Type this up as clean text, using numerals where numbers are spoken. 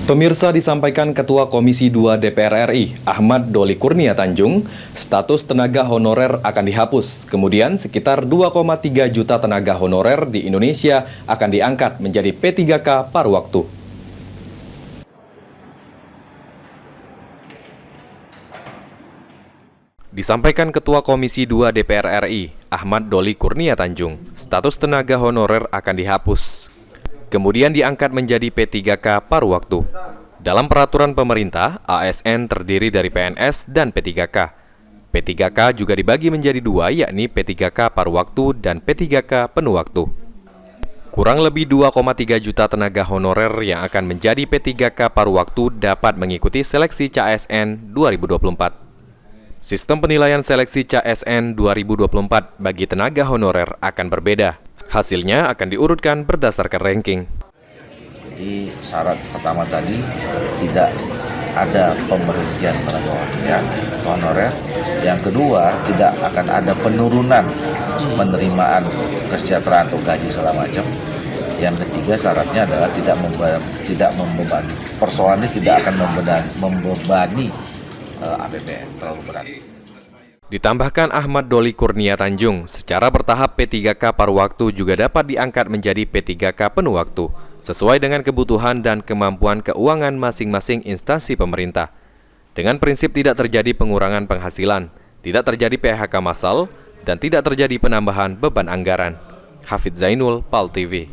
Pemirsa, disampaikan Ketua Komisi 2 DPR RI, Ahmad Doli Kurnia Tanjung, status tenaga honorer akan dihapus. Kemudian sekitar 2,3 juta tenaga honorer di Indonesia akan diangkat menjadi P3K paruh waktu. Disampaikan Ketua Komisi 2 DPR RI, Ahmad Doli Kurnia Tanjung, status tenaga honorer akan dihapus. Kemudian diangkat menjadi P3K paruh waktu. Dalam peraturan pemerintah, ASN terdiri dari PNS dan P3K. P3K juga dibagi menjadi dua, yakni P3K paruh waktu dan P3K penuh waktu. Kurang lebih 2,3 juta tenaga honorer yang akan menjadi P3K paruh waktu dapat mengikuti seleksi CASN 2024. Sistem penilaian seleksi CASN 2024 bagi tenaga honorer akan berbeda. Hasilnya akan diurutkan berdasarkan ranking. Jadi syarat pertama tadi tidak ada pemberhentian tenaga honorer. Yang kedua, tidak akan ada penurunan penerimaan kesejahteraan atau gaji segala macam. Yang ketiga, syaratnya adalah tidak membebani. Persoalannya tidak akan membebani APBN terlalu berat. Ditambahkan Ahmad Doli Kurnia Tanjung, secara bertahap P3K paruh waktu juga dapat diangkat menjadi P3K penuh waktu, sesuai dengan kebutuhan dan kemampuan keuangan masing-masing instansi pemerintah. Dengan prinsip tidak terjadi pengurangan penghasilan, tidak terjadi PHK massal, dan tidak terjadi penambahan beban anggaran. Hafidz Zainul, PAL TV.